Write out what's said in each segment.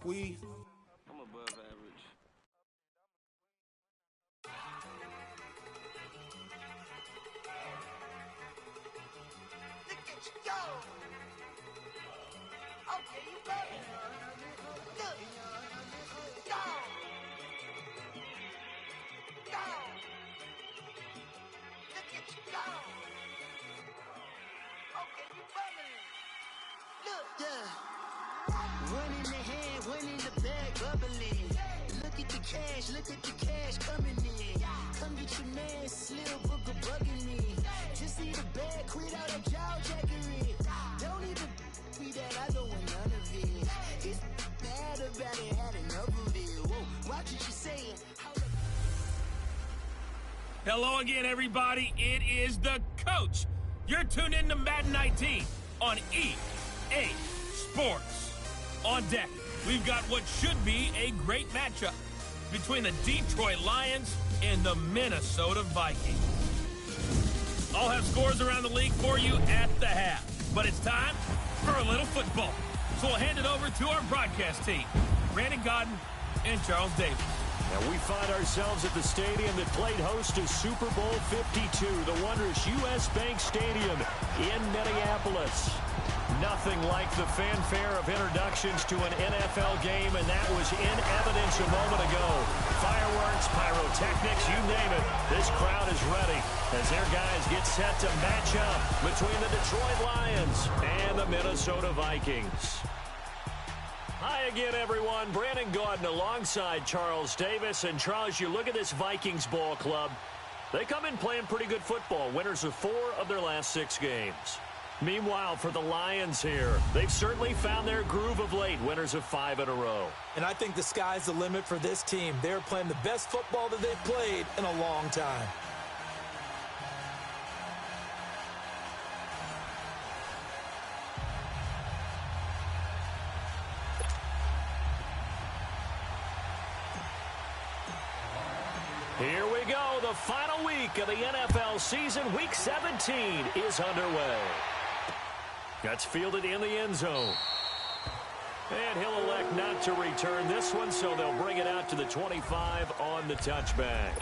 squeeze. I'm above average. Look at you go. Okay, you better. Look. Go. Go. Look at you go. Okay, you better. Look. Yeah. One in the hand, one in the bag, bubbling. Look at the cash coming in. Come get your man, Slim Booker bugging me. Just see the bag, quit out that jaw jackery. Don't even be that, I don't want none of it. He's bad about it, had enough of it. Whoa, watch what you saying. Hello again, everybody. It is the coach. You're tuned in to Madden 19 on EA Sports. On deck, we've got what should be a great matchup between the Detroit Lions and the Minnesota Vikings. I'll have scores around the league for you at the half, but it's time for a little football. So we'll hand it over to our broadcast team, Brandon Godden and Charles Davis. And we find ourselves at the stadium that played host to Super Bowl 52, the wondrous U.S. Bank Stadium in Minneapolis. Nothing like the fanfare of introductions to an NFL game, and that was in evidence a moment ago. Fireworks, pyrotechnics, you name it. This crowd is ready as their guys get set to match up between the Detroit Lions and the Minnesota Vikings. Hi again, everyone. Brandon Gaudin alongside Charles Davis. And Charles, you look at this Vikings ball club. They come in playing pretty good football, winners of 4 of their last 6 games. Meanwhile, for the Lions here, they've certainly found their groove of late, winners of 5 in a row. And I think the sky's the limit for this team. They're playing the best football that they've played in a long time. Here we go. The final week of the NFL season. Week 17 is underway. That's fielded in the end zone. And he'll elect not to return this one, so they'll bring it out to the 25 on the touchback.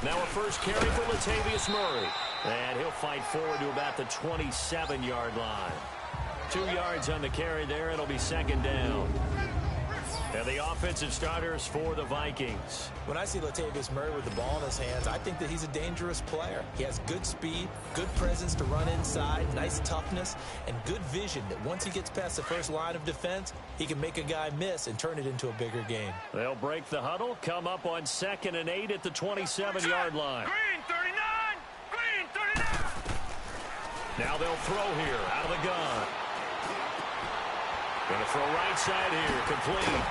Now a first carry for Latavius Murray. And he'll fight forward to about the 27-yard line. 2 yards on the carry there. It'll be second down. And the offensive starters for the Vikings. When I see Latavius Murray with the ball in his hands, I think that he's a dangerous player. He has good speed, good presence to run inside, nice toughness, and good vision that once he gets past the first line of defense, he can make a guy miss and turn it into a bigger game. They'll break the huddle, come up on 2nd and 8 at the 27-yard line. Green 39! Green 39! Now they'll throw here out of the gun. Going to throw right side here, complete.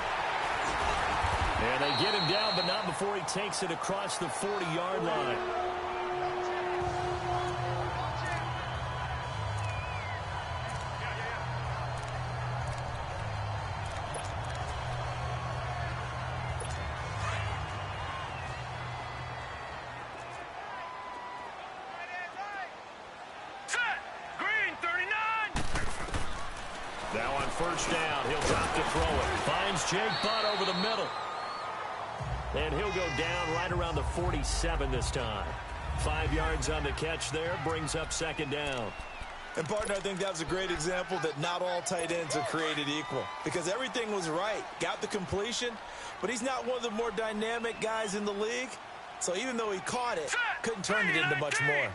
And they get him down, but not before he takes it across the 40-yard line. Green 39! Now on first down, he'll drop to throw it. Finds Jake Butt over the middle. And he'll go down right around the 47 this time. 5 yards on the catch there, brings up second down. And, partner, I think that was a great example that not all tight ends are created equal. Because everything was right. Got the completion, but he's not one of the more dynamic guys in the league. So even though he caught it, couldn't turn it into much more.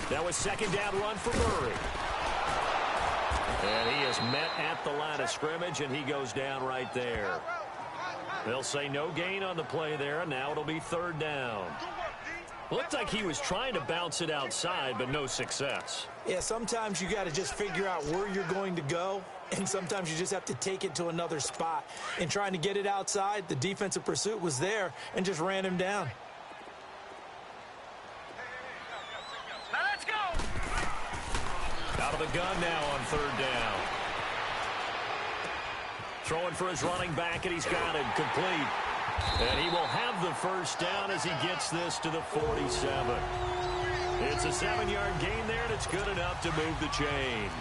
Now a second down run for Murray. And he is met at the line of scrimmage, and he goes down right there. They'll say no gain on the play there. Now it'll be third down. Looked like he was trying to bounce it outside, but no success. Yeah, sometimes you got to just figure out where you're going to go, and sometimes you just have to take it to another spot. In trying to get it outside, the defensive pursuit was there and just ran him down. Now let's go! Out of the gun now on third Throwing for his running back, and he's got it complete. And he will have the first down as he gets this to the 47. It's a 7-yard gain there, and it's good enough to move the chains.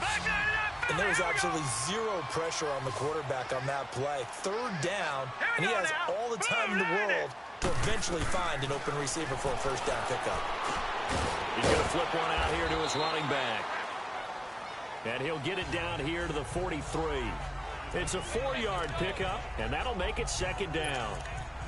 And there was absolutely zero pressure on the quarterback on that play. Third down, and he has all the time in the world to eventually find an open receiver for a first down pickup. He's going to flip one out here to his running back. And he'll get it down here to the 43. It's a 4-yard pickup, and that'll make it second down.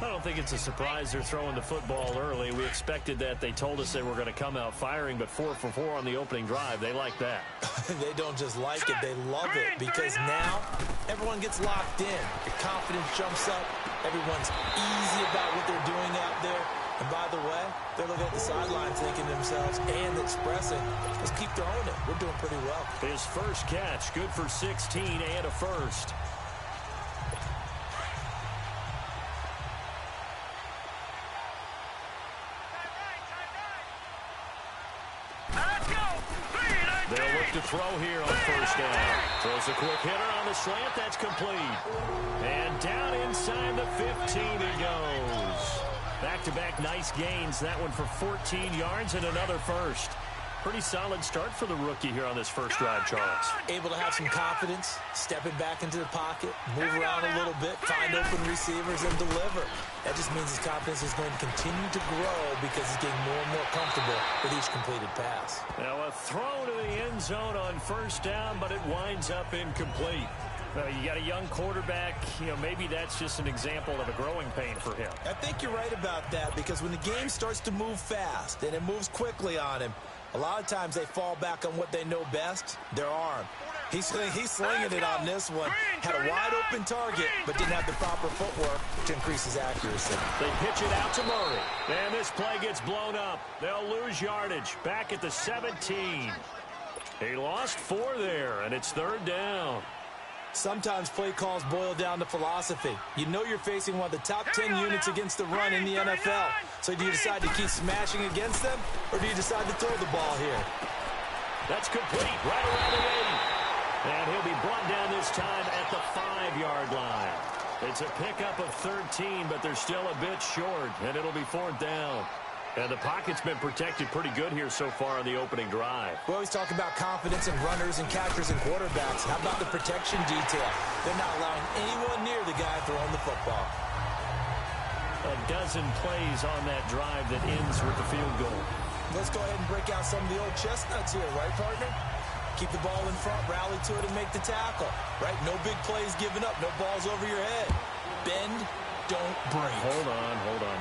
I don't think it's a surprise they're throwing the football early. We expected that. They told us they were going to come out firing, but 4 for 4 on the opening drive. They like that. They don't just like it, they love it, because now everyone gets locked in. Your confidence jumps up. Everyone's easy about what they're doing out there. And by the way, they're looking at the sideline thinking to themselves and expressing, let's keep throwing it. We're doing pretty well. His first catch, good for 16 and a first. They'll look to throw here on first down. Throws a quick hitter on the slant. That's complete. And down inside the 15 he goes. Back-to-back nice gains. That one for 14 yards and another first. Pretty solid start for the rookie here on this first drive, Charles. Able to have some confidence, stepping back into the pocket, move around a little bit, find open receivers, and deliver. That just means his confidence is going to continue to grow because he's getting more and more comfortable with each completed pass. Now a throw to the end zone on first down, but it winds up incomplete. You got a young quarterback, maybe that's just an example of a growing pain for him. I think you're right about that, because when the game starts to move fast and it moves quickly on him, a lot of times they fall back on what they know best, their arm. He's slinging it on this one. Had a wide-open target, but didn't have the proper footwork to increase his accuracy. They pitch it out to Murray. And this play gets blown up. They'll lose yardage. Back at the 17. He lost 4 there, and it's third down. Sometimes play calls boil down to philosophy. You know you're facing one of the top 10 units against the run in the NFL. So do you decide to keep smashing against them, or do you decide to throw the ball here? That's complete right around the 8. And he'll be brought down this time at the 5-yard line. It's a pickup of 13, but they're still a bit short, and it'll be fourth down. And the pocket's been protected pretty good here so far on the opening drive. We always talk about confidence in runners and catchers and quarterbacks. How about the protection detail? They're not allowing anyone near the guy throwing the football. A dozen plays on that drive that ends with the field goal. Let's go ahead and break out some of the old chestnuts here, right, partner? Keep the ball in front, rally to it, and make the tackle, right? No big plays given up, no balls over your head. Bend, don't break. Hold on.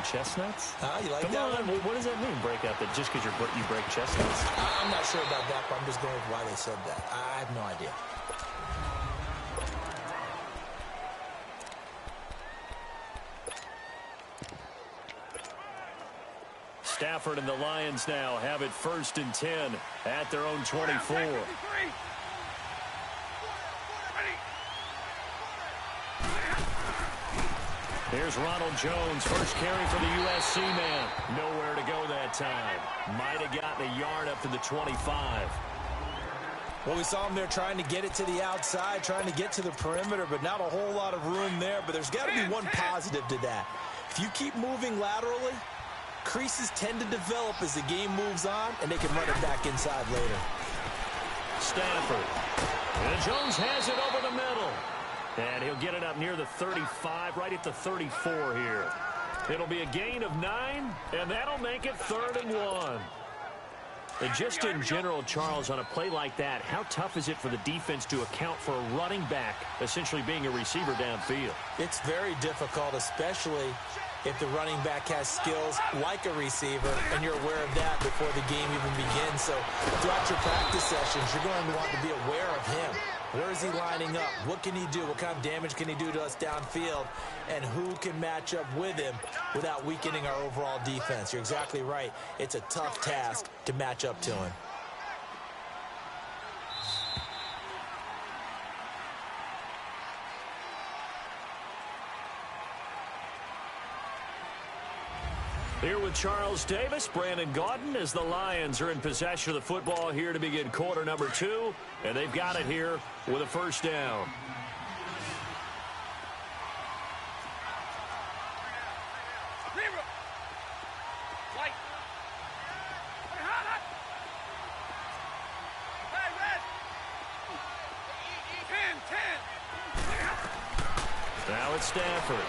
Chestnuts? You like Come that on. one? What does that mean, break out? That just because you break chestnuts? I'm not sure about that, but I'm just going with why they said that. I have no idea. Stafford and the Lions now have it 1st and 10 at their own 24. Here's Ronald Jones, first carry for the USC man. Nowhere to go that time. Might have gotten a yard up to the 25. Well, we saw him there trying to get it to the outside, trying to get to the perimeter, but not a whole lot of room there. But there's got to be one positive to that. If you keep moving laterally, creases tend to develop as the game moves on, and they can run it back inside later. Stafford. And Jones has it over the middle. And he'll get it up near the 35, right at the 34 here. It'll be a gain of 9, and that'll make it 3rd and 1. And just in general, Charles, on a play like that, how tough is it for the defense to account for a running back essentially being a receiver downfield? It's very difficult, especially if the running back has skills like a receiver, and you're aware of that before the game even begins. So throughout your practice sessions, you're going to want to be aware of him. Where is he lining up? What can he do? What kind of damage can he do to us downfield? And who can match up with him without weakening our overall defense? You're exactly right. It's a tough task to match up to him. Here with Charles Davis, Brandon Gaudin, as the Lions are in possession of the football here to begin quarter number 2. And they've got it here with a first down. Now it's Stafford.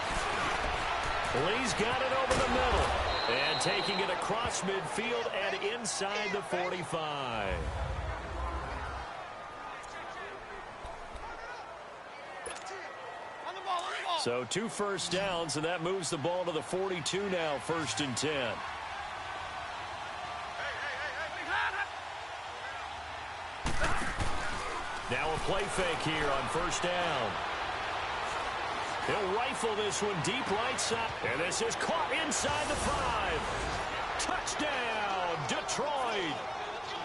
Lee's got it over the middle. And taking it across midfield and inside the 45. So 2 first downs, and that moves the ball to the 42 now, 1st and 10. Now a play fake here on 1st down. He'll rifle this one deep right side. And this is caught inside the 5. Touchdown, Detroit.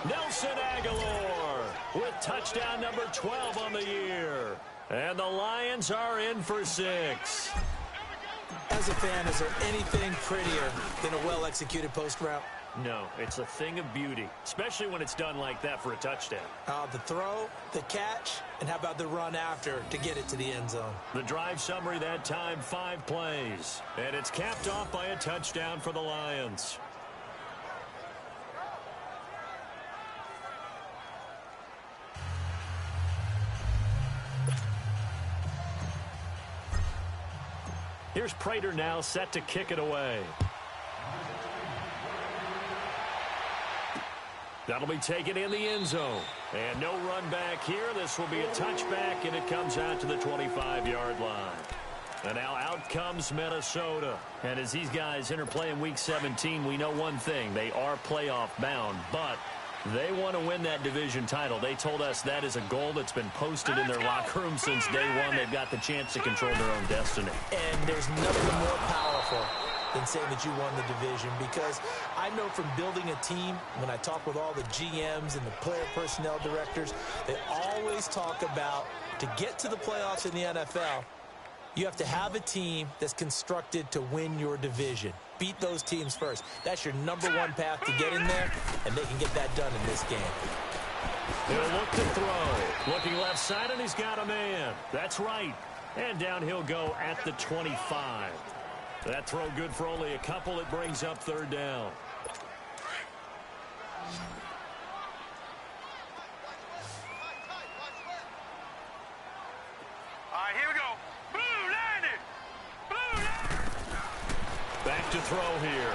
Nelson Aguilar with touchdown number 12 on the year. And the Lions are in for 6. As a fan, is there anything prettier than a well-executed post route? No, it's a thing of beauty, especially when it's done like that for a touchdown. The throw, the catch, and how about the run after to get it to the end zone? The drive summary that time, 5 plays. And it's capped off by a touchdown for the Lions. Here's Prater now set to kick it away. That'll be taken in the end zone. And no run back here. This will be a touchback, and it comes out to the 25-yard line. And now out comes Minnesota. And as these guys interplay in Week 17, we know one thing. They are playoff bound, but they want to win that division title. They told us that is a goal that's been posted in their locker room since day one. They've got the chance to control their own destiny. And there's nothing more powerful than saying that you won the division, because I know from building a team, when I talk with all the GMs and the player personnel directors, they always talk about, to get to the playoffs in the NFL, you have to have a team that's constructed to win your division. Beat those teams first. That's your #1 path to get in there, and they can get that done in this game. He'll look to throw. Looking left side, and he's got a man. That's right. And down he'll go at the 25. That throw good for only a couple. It brings up 3rd down. All right, here we go. Blue landed. Blue landed. Back to throw here.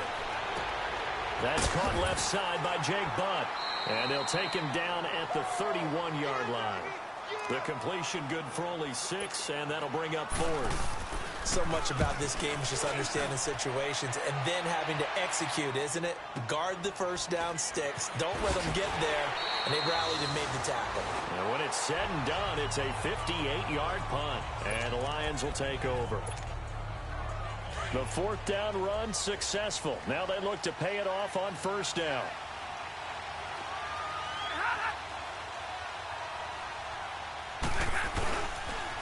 That's caught left side by Jake Butt. And they'll take him down at the 31-yard line. The completion good for only 6, and that'll bring up 4th. So much about this game is just understanding situations and then having to execute, isn't it? Guard the 1st down sticks. Don't let them get there. And they rallied and made the tackle. And when it's said and done, it's a 58-yard punt. And the Lions will take over. The 4th down run successful. Now they look to pay it off on 1st down.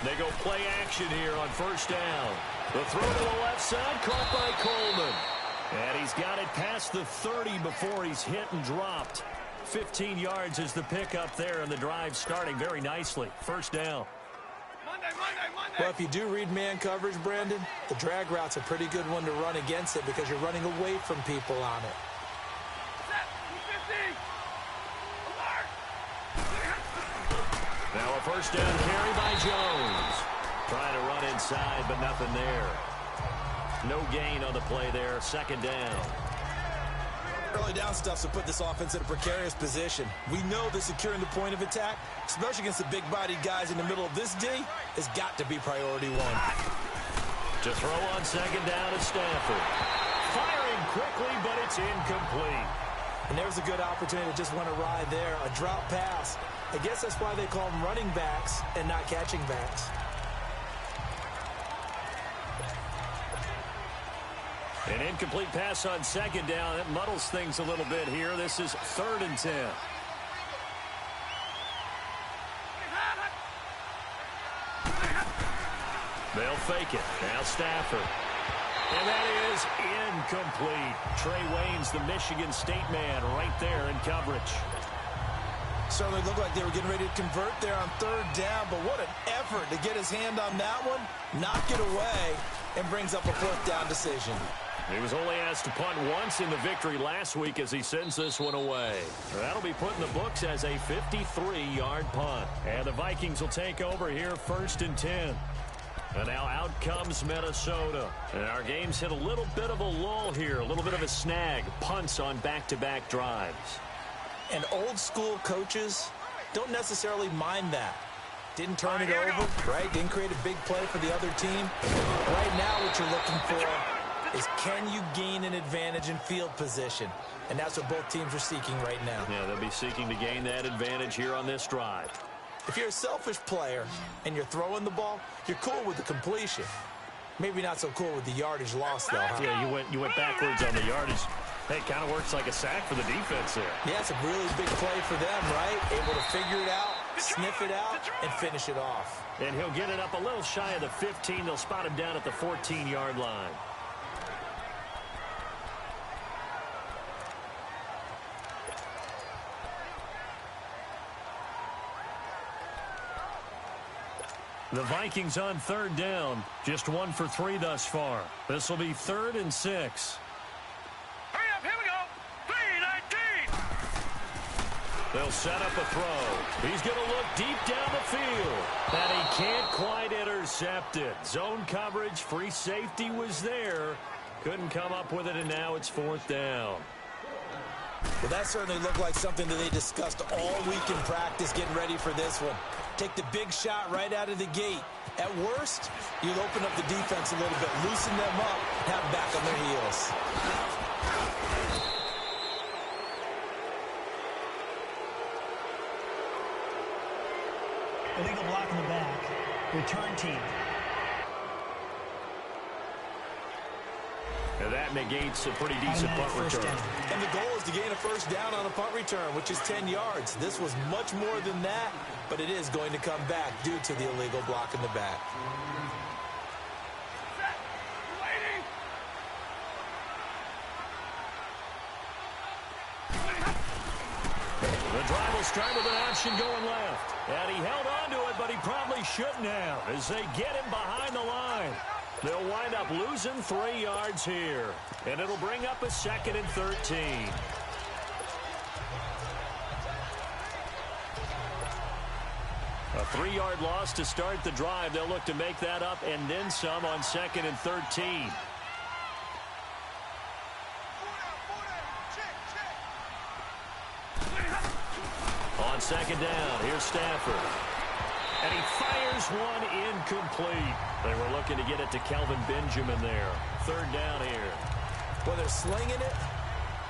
They go play action here on 1st down. The throw to the left side, caught by Coleman. And he's got it past the 30 before he's hit and dropped. 15 yards is the pickup there, and the drive starting very nicely. 1st down. Monday. Well, if you do read man coverage, Brandon, the drag route's a pretty good one to run against it because you're running away from people on it. Now a 1st down carry by Jones. Trying to run inside, but nothing there. No gain on the play there. 2nd down. Early down stuff to put this offense in a precarious position. We know that securing the point of attack, especially against the big-bodied guys in the middle of this D, has got to be priority 1. To throw on 2nd down is Stafford. Firing quickly, but it's incomplete. And there's a good opportunity to just want to ride there. A drop pass. I guess that's why they call them running backs and not catching backs. An incomplete pass on 2nd down. That muddles things a little bit here. This is 3rd and 10. They'll fake it. Now Stafford. And that is incomplete. Trey Wayne's the Michigan State man right there in coverage. Certainly looked like they were getting ready to convert there on 3rd down, but what an effort to get his hand on that one, knock it away, and brings up a 4th down decision. He was only asked to punt once in the victory last week as he sends this one away. That'll be put in the books as a 53-yard punt. And the Vikings will take over here 1st and 10. And now out comes Minnesota. And our game's hit a little bit of a lull here, a little bit of a snag. Punts on back-to-back drives. And old-school coaches don't necessarily mind that. Didn't turn it over, right? Didn't create a big play for the other team. Right now what you're looking for is, can you gain an advantage in field position? And that's what both teams are seeking right now. Yeah, they'll be seeking to gain that advantage here on this drive. If you're a selfish player and you're throwing the ball, you're cool with the completion. Maybe not so cool with the yardage loss, though, huh? Yeah, you went backwards on the yardage. Hey, it kind of works like a sack for the defense there. Yeah, it's a really big play for them, right? Able to figure it out, sniff it out, and finish it off. And he'll get it up a little shy of the 15. They'll spot him down at the 14-yard line. The Vikings on third down. Just 1 for 3 thus far. This will be 3rd and 6. Hurry up, here we go. 3-19. They'll set up a throw. He's going to look deep down the field. And he can't quite intercept it. Zone coverage, free safety was there. Couldn't come up with it, and now it's 4th down. Well, that certainly looked like something that they discussed all week in practice getting ready for this one. Take the big shot right out of the gate. At worst, you'll open up the defense a little bit, loosen them up, have them back on their heels. Illegal block in the back. Return team. And that negates a pretty decent punt return. And the goal is to gain a first down on a punt return, which is 10 yards. This was much more than that, but it is going to come back due to the illegal block in the back. The drive will start with an option going left. And he held on to it, but he probably shouldn't have as they get him behind the line. They'll wind up losing 3 yards here. And it'll bring up a 2nd and 13. A 3-yard loss to start the drive. They'll look to make that up and then some on 2nd and 13. On 2nd down, here's Stafford. And he fires one incomplete. They were looking to get it to Kelvin Benjamin there. 3rd down here. Well, they're slinging it,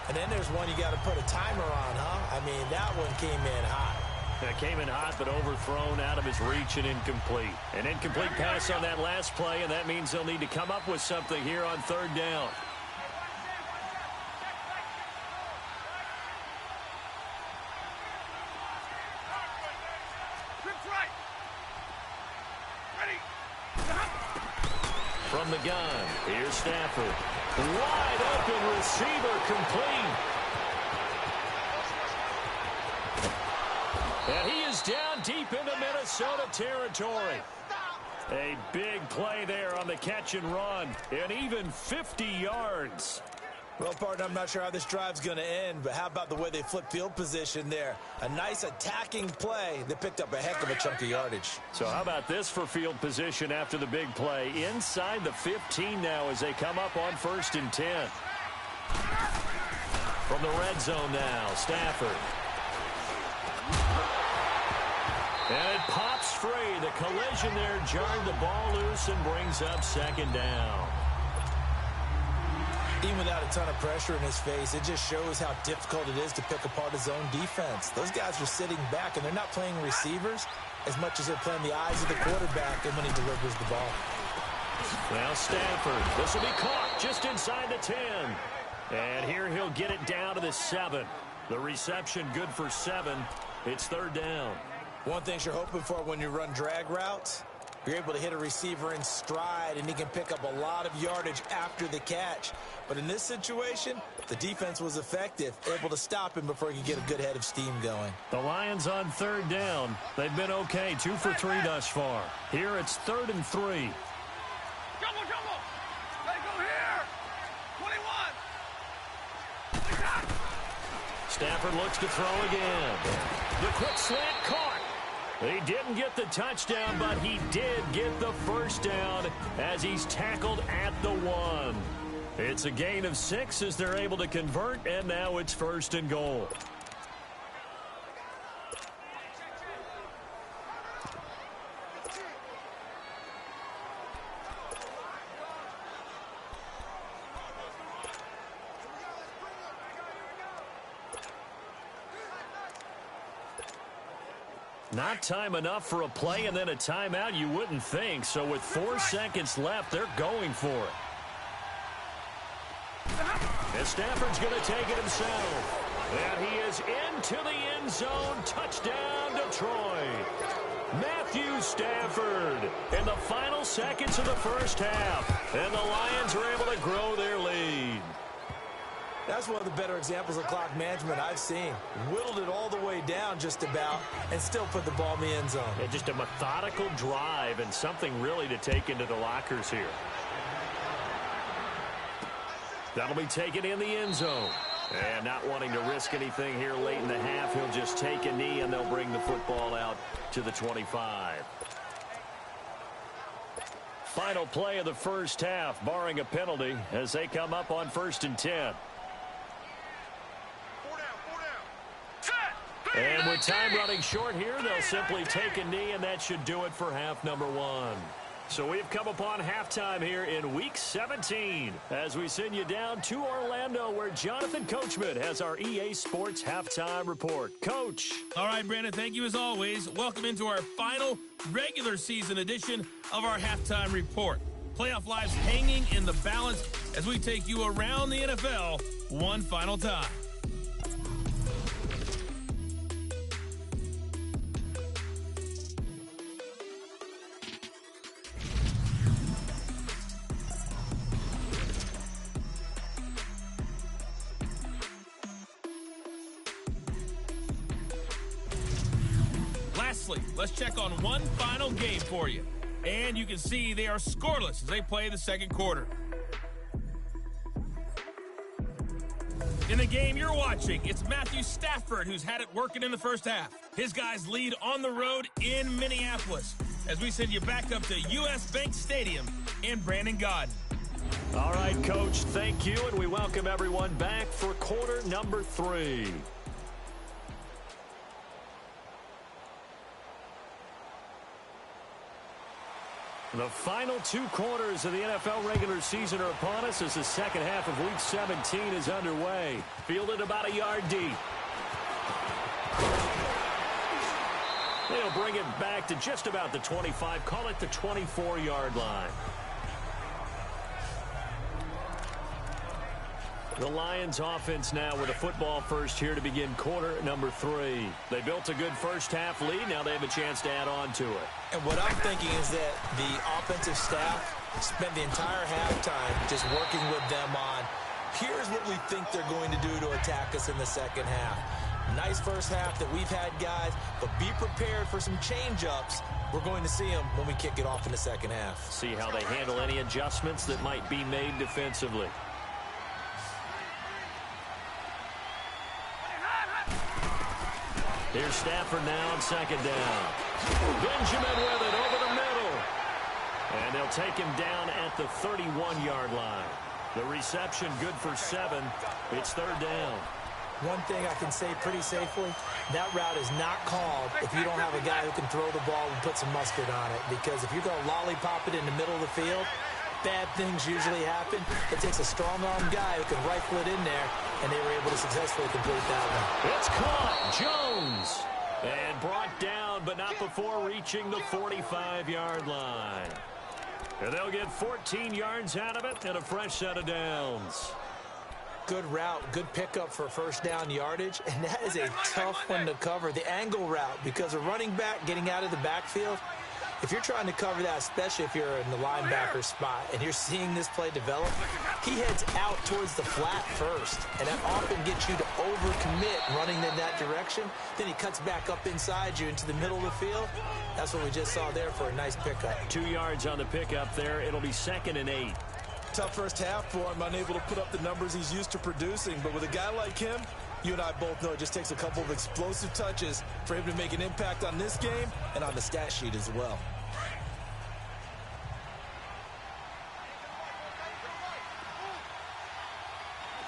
and then there's one you got to put a timer on, huh? I mean, that one came in hot. That came in hot, but overthrown out of his reach and incomplete. An incomplete pass on that last play, and that means they'll need to come up with something here on 3rd down. From the gun, here's Stafford. Wide open receiver, complete. And he is down deep into Minnesota territory. A big play there on the catch and run, and even 50 yards. Well, partner, I'm not sure how this drive's going to end, but how about the way they flip field position there? A nice attacking play that picked up a heck of a chunk of yardage. So how about this for field position after the big play? Inside the 15 now as they come up on 1st and 10. From the red zone now, Stafford. And it pops free. The collision there jarred the ball loose and brings up 2nd down. Even without a ton of pressure in his face, it just shows how difficult it is to pick apart his own defense. Those guys are sitting back, and they're not playing receivers as much as they're playing the eyes of the quarterback and when he delivers the ball. Now Stafford. This will be caught just inside the 10. And here he'll get it down to the 7. The reception good for 7. It's 3rd down. One thing you're hoping for when you run drag routes, you're able to hit a receiver in stride, and he can pick up a lot of yardage after the catch. But in this situation, the defense was effective, able to stop him before he could get a good head of steam going. The Lions on 3rd down. They've been okay, 2 for 3 thus far. Here it's 3rd and 3. Jumbo! Let it go here! 21! Stafford looks to throw again. The quick slant caught. He didn't get the touchdown, but he did get the first down as he's tackled at the 1. It's a gain of 6 as they're able to convert, and now it's 1st and goal. Not time enough for a play and then a timeout, you wouldn't think. So with 4 seconds left, they're going for it. And Stafford's going to take it himself. And he is into the end zone. Touchdown, Detroit. Matthew Stafford in the final seconds of the first half. And the Lions are able to grow their lead. That's one of the better examples of clock management I've seen. Whittled it all the way down just about and still put the ball in the end zone. Yeah, just a methodical drive and something really to take into the lockers here. That'll be taken in the end zone. And not wanting to risk anything here late in the half, he'll just take a knee and they'll bring the football out to the 25. Final play of the first half, barring a penalty, as they come up on 1st and 10. And with time running short here, they'll simply take a knee, and that should do it for half number 1. So we've come upon halftime here in Week 17 as we send you down to Orlando where Jonathan Coachman has our EA Sports Halftime Report. Coach. All right, Brandon, thank you as always. Welcome into our final regular season edition of our Halftime Report. Playoff lives hanging in the balance as we take you around the NFL one final time. Lastly, let's check on one final game for you. And you can see they are scoreless as they play the second quarter. In the game you're watching, it's Matthew Stafford who's had it working in the first half. His guys lead on the road in Minneapolis as we send you back up to U.S. Bank Stadium in Brandon Gaudin. All right, Coach, thank you, and we welcome everyone back for quarter number 3. The final 2 quarters of the NFL regular season are upon us as the second half of Week 17 is underway. Fielded about a yard deep. They'll bring it back to just about the 25, call it the 24-yard line. The Lions offense now with a football first here to begin quarter number 3. They built a good first half lead. Now they have a chance to add on to it. And what I'm thinking is that the offensive staff spent the entire halftime just working with them on, here's what we think they're going to do to attack us in the second half. Nice first half that we've had, guys, but be prepared for some change-ups. We're going to see them when we kick it off in the second half. See how they handle any adjustments that might be made defensively. Here's Stafford now on second down. Benjamin with it over the middle. And they'll take him down at the 31-yard line. The reception good for 7. It's third down. One thing I can say pretty safely, that route is not called if you don't have a guy who can throw the ball and put some mustard on it. Because if you're going to lollipop it in the middle of the field, bad things usually happen. It takes a strong-arm guy who can rifle it in there, and they were able to successfully complete that one. It's caught. Jones. And brought down, but not before reaching the 45-yard line. And they'll get 14 yards out of it and a fresh set of downs. Good route, good pickup for first down yardage, and that is a tough one to cover. The angle route, because a running back getting out of the backfield, if you're trying to cover that, especially if you're in the linebacker spot and you're seeing this play develop, he heads out towards the flat first, and that often gets you to overcommit running in that direction. Then he cuts back up inside you into the middle of the field. That's what we just saw there for a nice pickup. 2 yards on the pickup there. It'll be 2nd and 8. Tough first half for him, unable to put up the numbers he's used to producing. But with a guy like him, You and I both know it just takes a couple of explosive touches for him to make an impact on this game and on the stat sheet as well.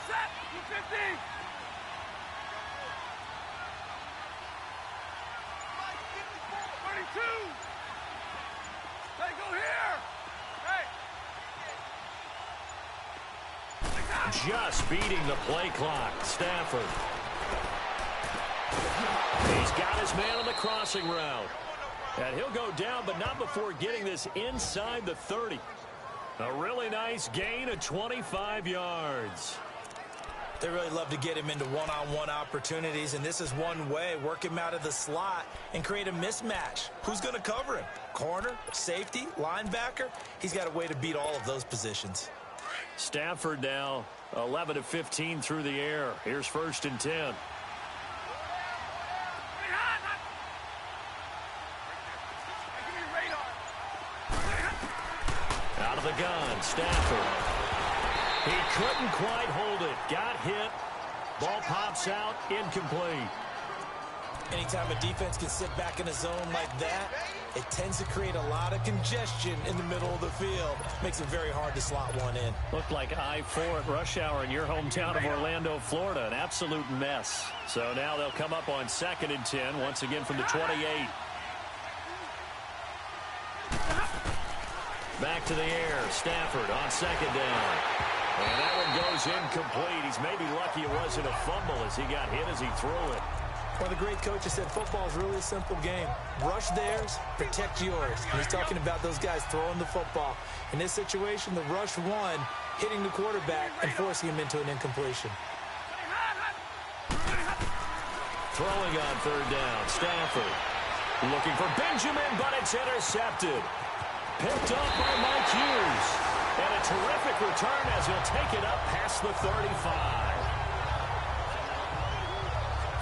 Set. 250. Hey, go here. Hey. Just beating the play clock. Stafford. He's got his man on the crossing route. And he'll go down, but not before getting this inside the 30. A really nice gain of 25 yards. They really love to get him into one-on-one opportunities, and this is one way. Work him out of the slot and create a mismatch. Who's going to cover him? Corner, safety, linebacker? He's got a way to beat all of those positions. Stafford now 11 of 15 through the air. Here's 1st and 10. Out of the gun, Stafford. He couldn't quite hold it. Got hit. Ball pops out. Incomplete. Anytime a defense can sit back in a zone like that, it tends to create a lot of congestion in the middle of the field. Makes it very hard to slot one in. Looked like I-4 at rush hour in your hometown of Orlando, Florida. An absolute mess. So now they'll come up on 2nd and 10, once again from the 28. Back to the air. Stafford on 2nd down. And that one goes incomplete. He's maybe lucky it wasn't a fumble as he got hit as he threw it. Well, the great coach has said football is really a simple game. Rush theirs, protect yours. And he's talking about those guys throwing the football. In this situation, the rush won, hitting the quarterback and forcing him into an incompletion. Throwing on 3rd down. Stafford looking for Benjamin, but it's intercepted. Picked up by Mike Hughes. And a terrific return as he'll take it up past the 35.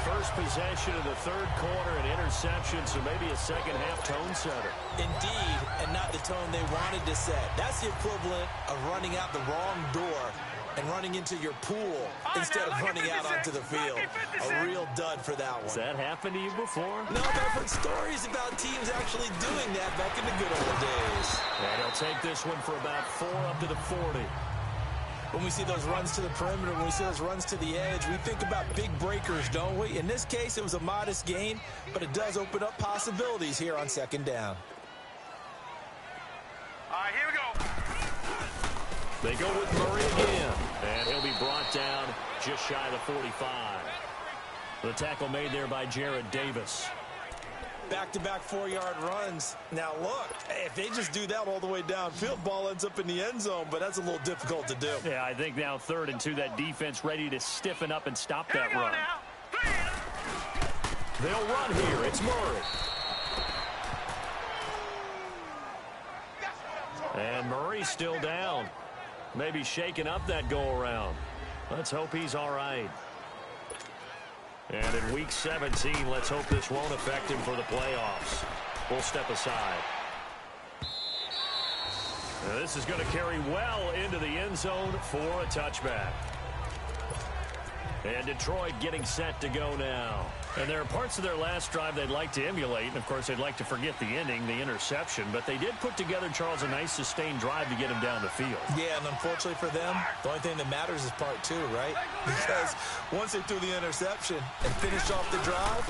First possession of the 3rd quarter, an interception, so maybe a second-half tone setter. Indeed, and not the tone they wanted to set. That's the equivalent of running out the wrong door and running into your pool instead of running out onto the field. A real dud for that one. Has that happened to you before? No, but I've heard stories about teams actually doing that back in the good old days. And he'll take this one for about 4 up to the 40. When we see those runs to the perimeter, when we see those runs to the edge, we think about big breakers, don't we? In this case, it was a modest gain, but it does open up possibilities here on 2nd down. All right, here we go. They go with Murray again, and he'll be brought down just shy of the 45. The tackle made there by Jared Davis. Back-to-back 4-yard runs. Now, look, if they just do that all the way downfield, ball ends up in the end zone, but that's a little difficult to do. Yeah, I think now 3rd and 2, that defense ready to stiffen up and stop that run. They'll run here. It's Murray. And Murray's still down. Maybe shaking up that go-around. Let's hope he's all right. And in Week 17, let's hope this won't affect him for the playoffs. We'll step aside. Now this is going to carry well into the end zone for a touchback. And Detroit getting set to go now. And there are parts of their last drive they'd like to emulate. And, of course, they'd like to forget the ending, the interception. But they did put together, Charles, a nice sustained drive to get him down the field. Yeah, and unfortunately for them, the only thing that matters is part 2, right? Because once they threw the interception and finished off the drive,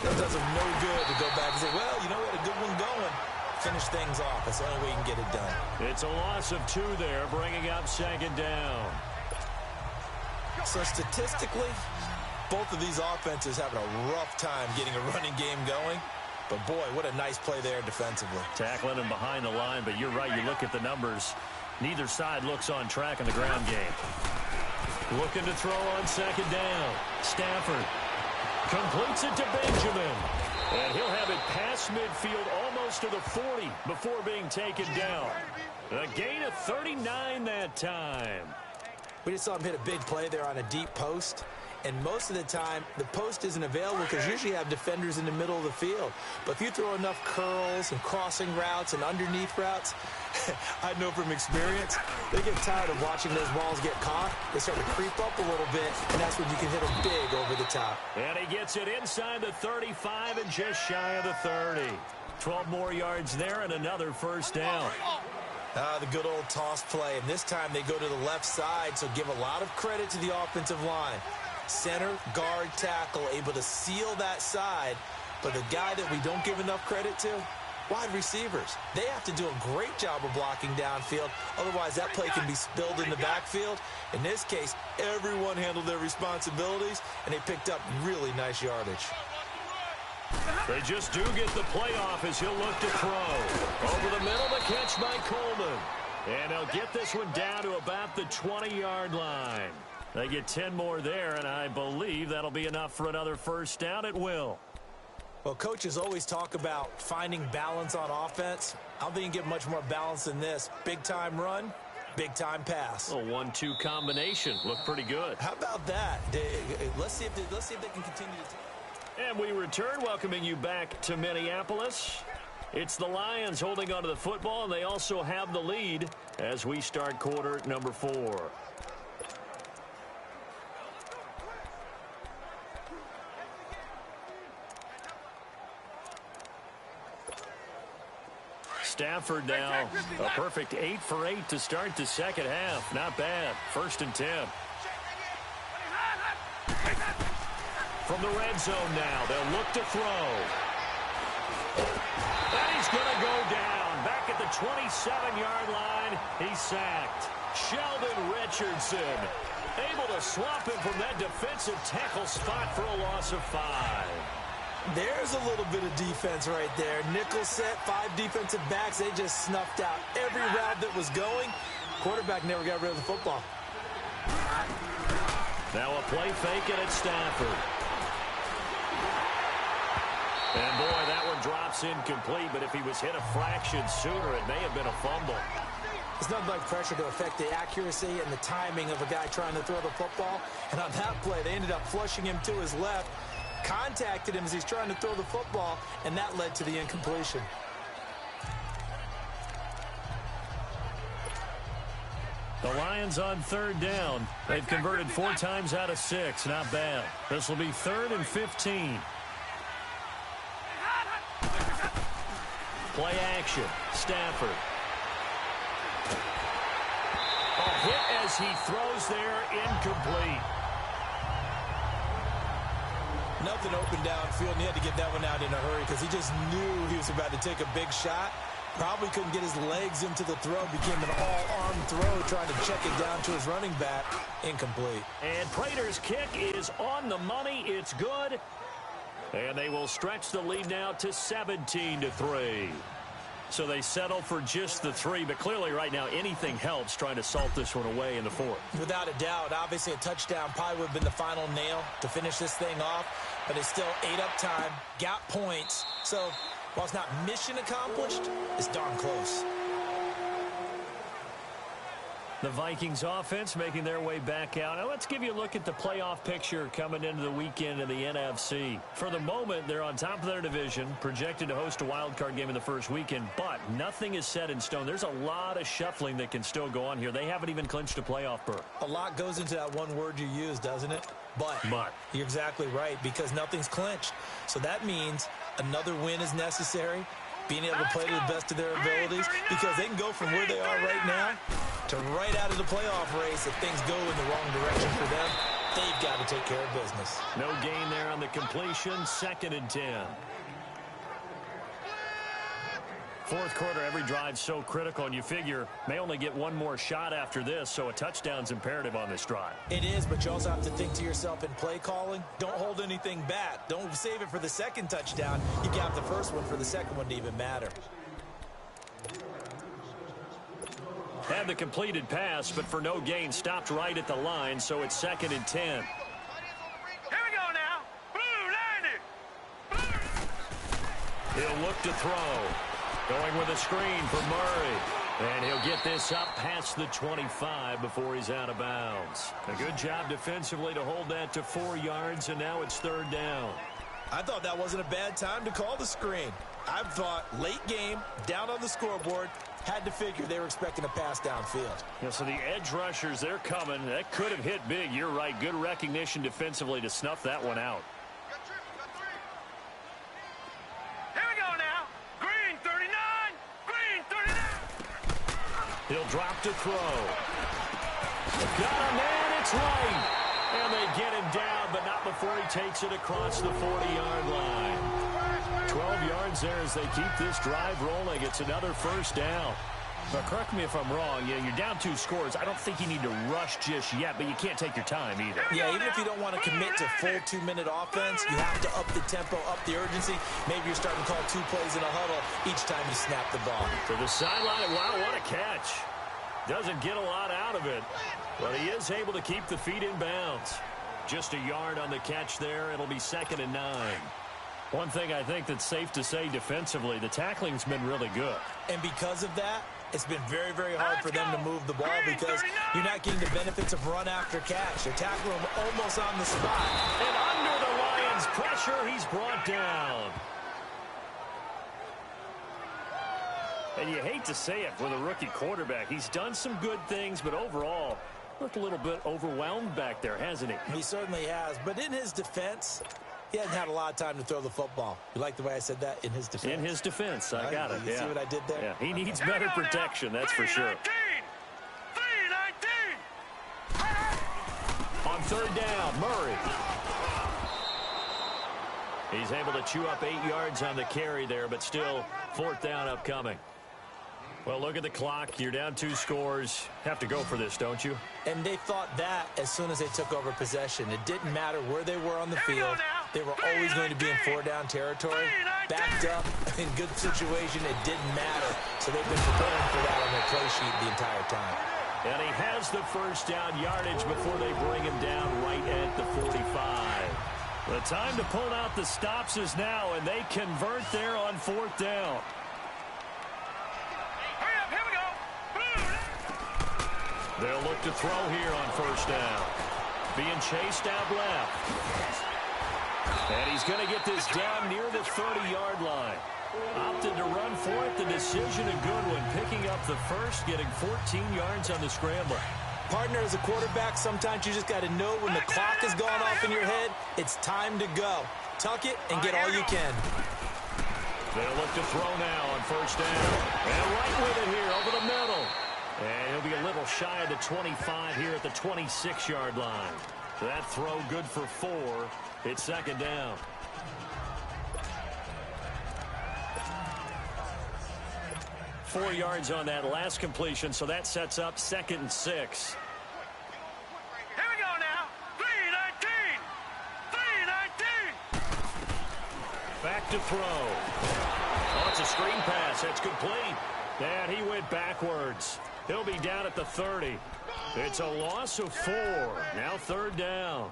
that does them no good to go back and say, well, you know what, a good one going. Finish things off. That's the only way you can get it done. It's a loss of 2 there, bringing up 2nd down. So statistically, both of these offenses having a rough time getting a running game going. But, boy, what a nice play there defensively. Tackling him behind the line, but you're right. You look at the numbers. Neither side looks on track in the ground game. Looking to throw on 2nd down. Stafford completes it to Benjamin. And he'll have it past midfield almost to the 40 before being taken down. A gain of 39 that time. We just saw him hit a big play there on a deep post. And most of the time, the post isn't available because usually you have defenders in the middle of the field. But if you throw enough curls and crossing routes and underneath routes, I know from experience, they get tired of watching those balls get caught. They start to creep up a little bit, and that's when you can hit them big over the top. And he gets it inside the 35 and just shy of the 30. 12 more yards there and another first down. The good old toss play, and this time they go to the left side, so give a lot of credit to the offensive line. Center, guard, tackle, able to seal that side. But the guy that we don't give enough credit to, wide receivers. They have to do a great job of blocking downfield. Otherwise, that play can be spilled in the backfield. In this case, everyone handled their responsibilities, and they picked up really nice yardage. They just do get the playoff as he'll look to throw. Over the middle, the catch by Coleman. And they'll get this one down to about the 20-yard line. They get 10 more there, and I believe that'll be enough for another first down. It will. Well, coaches always talk about finding balance on offense. I don't think you can get much more balance than this. Big-time run, big-time pass. A 1-2 combination. Looked pretty good. How about that? Let's see if they can continue to... And we return, welcoming you back to Minneapolis. It's the Lions holding onto the football, and they also have the lead as we start quarter number 4. Stafford now, a perfect 8 for 8 to start the second half. Not bad. 1st and 10. From the red zone now, they'll look to throw. And he's going to go down. Back at the 27-yard line, he's sacked. Sheldon Richardson able to swap him from that defensive tackle spot for a loss of 5. There's a little bit of defense right there. Nickel set, 5 defensive backs. They just snuffed out every route that was going. Quarterback never got rid of the football. Now a play fake, and it's Stafford. And boy, that one drops incomplete, but if he was hit a fraction sooner, it may have been a fumble. It's nothing like pressure to affect the accuracy and the timing of a guy trying to throw the football. And on that play, they ended up flushing him to his left. Contacted him as he's trying to throw the football, and that led to the incompletion. The Lions on 3rd down. They've converted 4 times out of 6. Not bad. This will be 3rd and 15. Play action. Stafford. A hit as he throws there, incomplete. Nothing open downfield, and he had to get that one out in a hurry because he just knew he was about to take a big shot. Probably couldn't get his legs into the throw. Became an all-arm throw, trying to check it down to his running back. Incomplete. And Prater's kick is on the money. It's good. And they will stretch the lead now to 17-3. So they settle for just the 3, but clearly right now anything helps trying to salt this one away in the 4th. Without a doubt, obviously a touchdown probably would have been the final nail to finish this thing off, but it's still 8 up time, got points. So while it's not mission accomplished, it's darn close. The Vikings offense making their way back out. Now let's give you a look at the playoff picture coming into the weekend in the NFC. For the moment, they're on top of their division, projected to host a wild card game in the first weekend, but nothing is set in stone. There's a lot of shuffling that can still go on here. They haven't even clinched a playoff berth. A lot goes into that one word you use, doesn't it? But. You're exactly right, because nothing's clinched. So that means another win is necessary, being able to play to the best of their abilities, because they can go from where they are right now to right out of the playoff race. If things go in the wrong direction for them, they've got to take care of business. No gain there on the completion. 2nd and 10. 4th quarter, every drive so critical, and you figure may only get one more shot after this, so a touchdown's imperative on this drive. It is, but you also have to think to yourself in play calling, don't hold anything back. Don't save it for the second touchdown. You got the first one for the second one to even matter. Had the completed pass, but for no gain, stopped right at the line, so it's 2nd and 10. Here we go now. Blue, line it. He'll look to throw. Going with a screen for Murray. And he'll get this up past the 25 before he's out of bounds. A good job defensively to hold that to 4 yards, and now it's 3rd down. I thought that wasn't a bad time to call the screen. I thought late game, down on the scoreboard, had to figure they were expecting a pass downfield. Yeah, so the edge rushers, they're coming. That could have hit big. You're right. Good recognition defensively to snuff that one out. Here we go now. Green 39. Green 39. He'll drop to throw. Got a man. It's light. And they get him down, but not before he takes it across the 40-yard line. 12 yards there as they keep this drive rolling. It's another 1st down. Now, correct me if I'm wrong. Yeah, you're down 2 scores. I don't think you need to rush just yet, but you can't take your time either. Yeah, even if you don't want to commit to full 2-minute offense, you have to up the tempo, up the urgency. Maybe you're starting to call 2 plays in a huddle each time you snap the ball. To the sideline. Wow, what a catch. Doesn't get a lot out of it, but he is able to keep the feet in bounds. Just a yard on the catch there. It'll be 2nd and 9. One thing I think that's safe to say defensively, the tackling's been really good. And because of that, it's been very, very hard for them to move the ball because you're not getting the benefits of run after catch. They're tackling him almost on the spot. And under the Lions' pressure, he's brought down. And you hate to say it with a rookie quarterback. He's done some good things, but overall, looked a little bit overwhelmed back there, hasn't he? He certainly has. But in his defense, he hasn't had a lot of time to throw the football. You like the way I said that? In his defense? In his defense. I got it. You see what I did there? Yeah, he needs better protection, that's for sure. 3-19. On 3rd down, Murray. He's able to chew up 8 yards on the carry there, but still 4th down upcoming. Well, look at the clock. You're down 2 scores. Have to go for this, don't you? And they thought that as soon as they took over possession. It didn't matter where they were on the field. They were always going to be in 4-down territory. Backed up, in good situation, it didn't matter. So they've been preparing for that on their play sheet the entire time. And he has the 1st down yardage before they bring him down right at the 45. The time to pull out the stops is now, and they convert there on 4th down. They'll look to throw here on 1st down. Being chased out left. And he's going to get this down near the 30-yard line. Opted to run for it. The decision a good one. Picking up the 1st, getting 14 yards on the scramble. Partner, as a quarterback, sometimes you just got to know when the clock has gone off in your head, it's time to go. Tuck it and get all you can. They'll look to throw now on 1st down. And right with it here over the middle. And he'll be a little shy of the 25 here at the 26-yard line. That throw good for 4. It's 2nd down. Four yards on that last completion, so that sets up 2nd and 6. Here we go now. 3-19. 3-19. Back to throw. Oh, it's a screen pass. That's complete. And he went backwards. He'll be down at the 30. It's a loss of 4. Now 3rd down.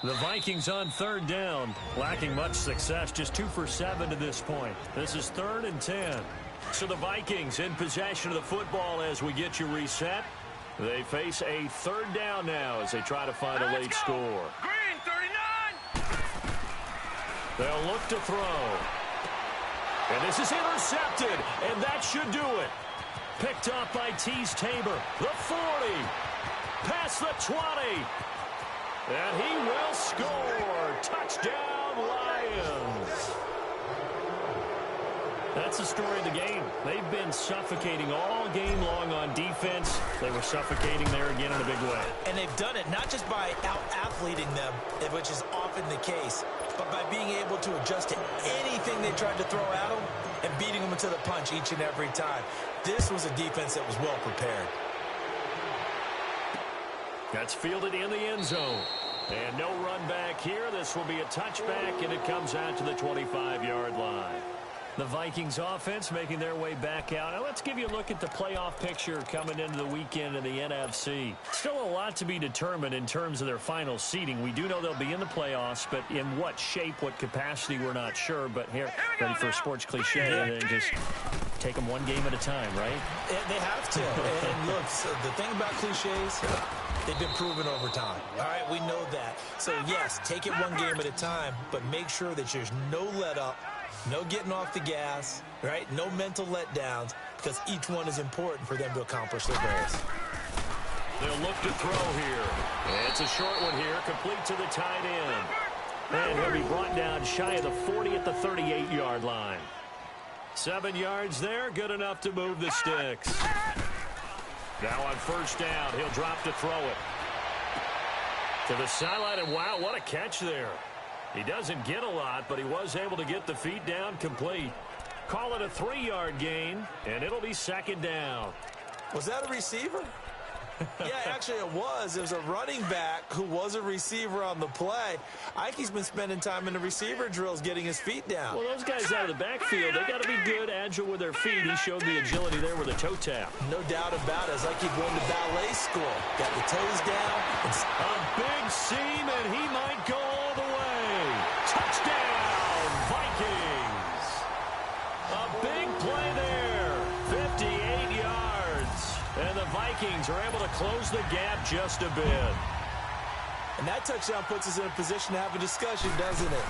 The Vikings on 3rd down, lacking much success, just 2 for 7 to this point. This is 3rd and 10. So the Vikings in possession of the football as we get you reset. They face a 3rd down now as they try to find a late score. Green 39. They'll look to throw. And this is intercepted, and that should do it. Picked up by Tease Tabor. The 40. Past the 20. And he will score. Touchdown, Lions. That's the story of the game. They've been suffocating all game long on defense. They were suffocating there again in a big way. And they've done it not just by out-athleting them, which is often the case, but by being able to adjust to anything they tried to throw at them and beating them into the punch each and every time. This was a defense that was well prepared. That's fielded in the end zone. And no run back here. This will be a touchback, and it comes out to the 25-yard line. The Vikings offense making their way back out. Now let's give you a look at the playoff picture coming into the weekend in the NFC. Still a lot to be determined in terms of their final seeding. We do know they'll be in the playoffs, but in what shape, what capacity, we're not sure. But here, ready for a sports cliche, and then just take them one game at a time, right? They have to. And look, so the thing about cliches, they've been proven over time. All right, we know that. So, yes, take it one game at a time, but make sure that there's no let-up, no getting off the gas, right? No mental letdowns, because each one is important for them to accomplish their goals. They'll look to throw here. It's a short one here, complete to the tight end. And he'll be brought down shy of the 40 at the 38-yard line. 7 yards there, good enough to move the sticks. Now on first down, he'll drop to throw it. To the sideline, and wow, what a catch there. He doesn't get a lot, but he was able to get the feet down complete. Call it a 3-yard gain, and it'll be second down. Was that a receiver? Yeah, actually it was. It was a running back who was a receiver on the play. Ike's been spending time in the receiver drills getting his feet down. Well, those guys out of the backfield, they got to be good, agile with their feet. He showed the agility there with a toe tap. No doubt about it. It's like he's going to ballet school. Got the toes down. A big seam, and he might go all the way. Touchdown, Vikings. A big play there. 58 yards. And the Vikings are able to close the gap just a bit. And that touchdown puts us in a position to have a discussion, doesn't it?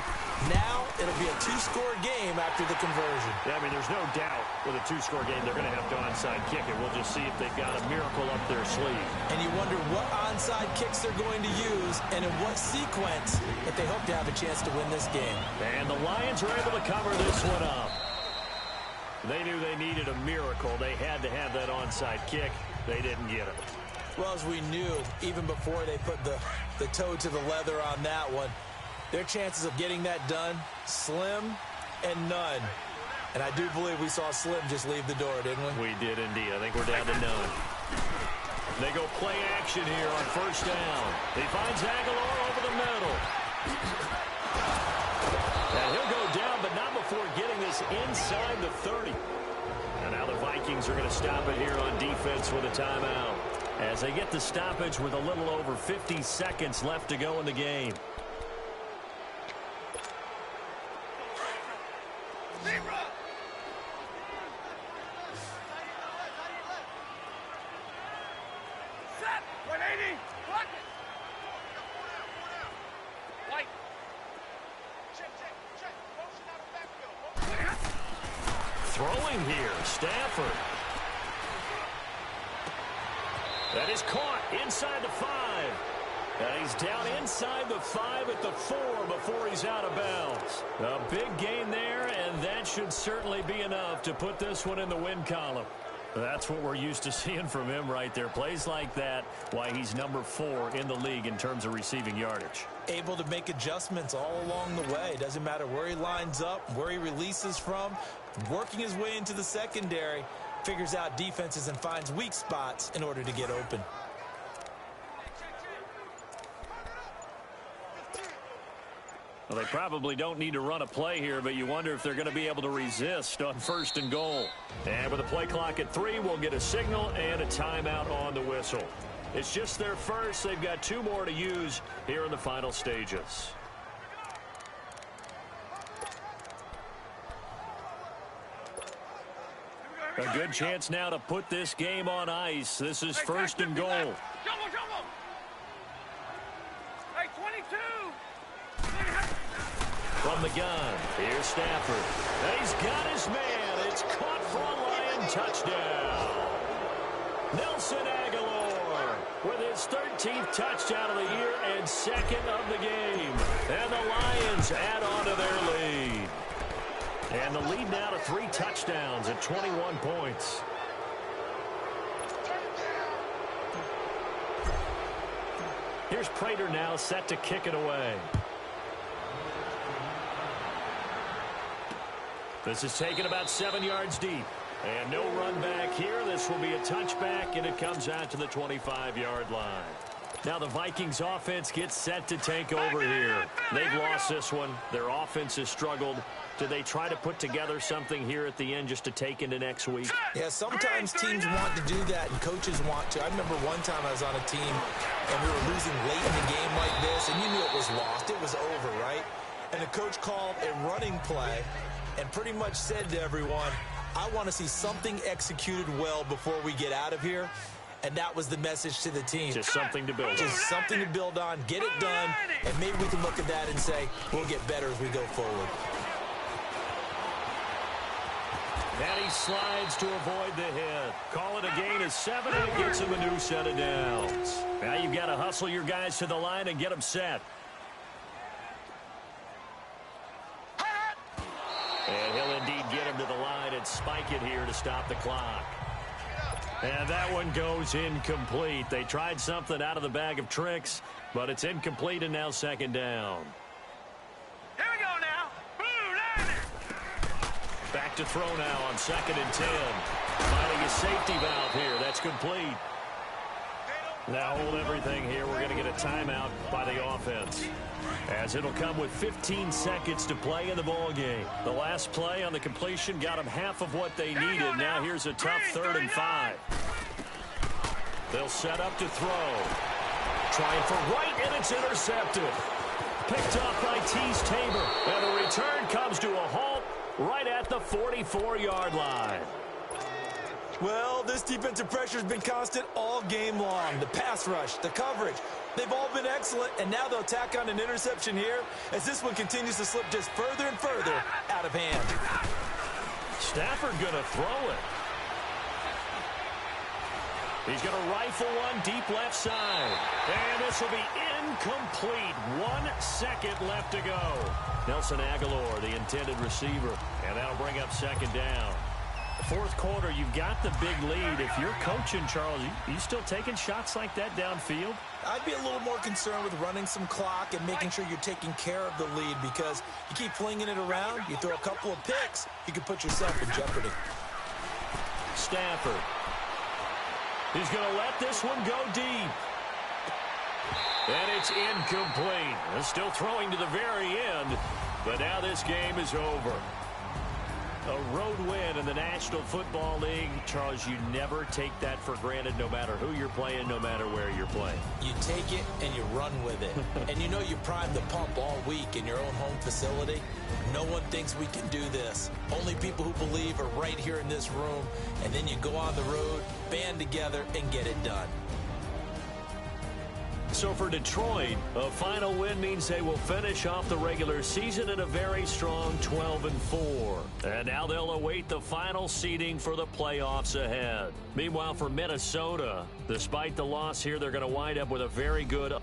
Now it'll be a 2-score game after the conversion. Yeah, I mean, there's no doubt with a 2-score game they're going to have to onside kick it. We'll just see if they've got a miracle up their sleeve. And you wonder what onside kicks they're going to use and in what sequence that they hope to have a chance to win this game. And the Lions are able to cover this one up. They knew they needed a miracle. They had to have that onside kick. They didn't get it. Well, as we knew, even before they put the toe to the leather on that one, their chances of getting that done, slim and none. And I do believe we saw Slim just leave the door, didn't we? We did indeed. I think we're down to none. They go play action here on first down. He finds Aguilar over the middle. And he'll go down, but not before getting this inside the 30. And now the Vikings are going to stop it here on defense with a timeout, as they get the stoppage with a little over 50 seconds left to go in the game. Set! 180! Block it! White! Check. Motion out of backfield. Throwing here, Stafford. That is caught inside the 5. And he's down inside the 5 at the 4 before he's out of bounds. A big gain there, and that should certainly be enough to put this one in the win column. That's what we're used to seeing from him right there. Plays like that, why he's number 4 in the league in terms of receiving yardage. Able to make adjustments all along the way. Doesn't matter where he lines up, where he releases from. Working his way into the secondary, figures out defenses and finds weak spots in order to get open. Well, they probably don't need to run a play here, but you wonder if they're going to be able to resist on first and goal. And with the play clock at 3, we'll get a signal and a timeout on the whistle. It's just their first. They've got 2 more to use here in the final stages. A good chance now to put this game on ice. This is first and goal. Jumbo! Hey, 22! From the gun, here's Stafford. And he's got his man. It's caught for a Lion touchdown. Nelson Aguilar with his 13th touchdown of the year and 2nd of the game. And the Lions add on to their lead. And the lead now to 3 touchdowns at 21 points. Here's Prater now set to kick it away. This is taken about 7 yards deep. And no run back here. This will be a touchback, and it comes out to the 25-yard line. Now the Vikings offense gets set to take over here. They've lost this one. Their offense has struggled. Do they try to put together something here at the end just to take into next week? Yeah, sometimes teams want to do that and coaches want to. I remember one time I was on a team and we were losing late in the game like this, and you knew it was lost. It was over, right? And the coach called a running play and pretty much said to everyone, I want to see something executed well before we get out of here. And that was the message to the team. Just something to build on. Just something to build on, get it done, and maybe we can look at that and say, we'll get better as we go forward. And he slides to avoid the hit. Call it a gain of 7, and it gets him a new set of downs. Now you've got to hustle your guys to the line and get them set. And he'll indeed get him to the line and spike it here to stop the clock. And that one goes incomplete. They tried something out of the bag of tricks, but it's incomplete and now second down. Here we go now. Boo, line it. Back to throw now on 2nd and 10. Finding a safety valve here. That's complete. Now hold everything here. We're going to get a timeout by the offense, as it'll come with 15 seconds to play in the ball game. The last play on the completion got them half of what they needed. Now here's a tough 3rd and 5. They'll set up to throw. Trying for right, and it's intercepted. Picked off by Tease Tabor. And the return comes to a halt right at the 44-yard line. Well, this defensive pressure has been constant all game long. The pass rush, the coverage, they've all been excellent, and now they'll tack on an interception here as this one continues to slip just further and further out of hand. Stafford going to throw it. He's going to rifle one deep left side. And this will be incomplete. 1 second left to go. Nelson Aguilar, the intended receiver, and that'll bring up second down. Fourth quarter, you've got the big lead. If you're coaching, Charles, you still taking shots like that downfield? I'd be a little more concerned with running some clock and making sure you're taking care of the lead, because you keep flinging it around, you throw a couple of picks, you can put yourself in jeopardy. Stafford. He's going to let this one go deep. And it's incomplete. They're still throwing to the very end, but now this game is over. A road win in the National Football League. Charles, you never take that for granted, no matter who you're playing, no matter where you're playing. You take it and you run with it. And you know you primed the pump all week in your own home facility. No one thinks we can do this. Only people who believe are right here in this room. And then you go on the road, band together, and get it done. So for Detroit, a final win means they will finish off the regular season in a very strong 12-4. And now they'll await the final seeding for the playoffs ahead. Meanwhile, for Minnesota, despite the loss here, they're going to wind up with a very good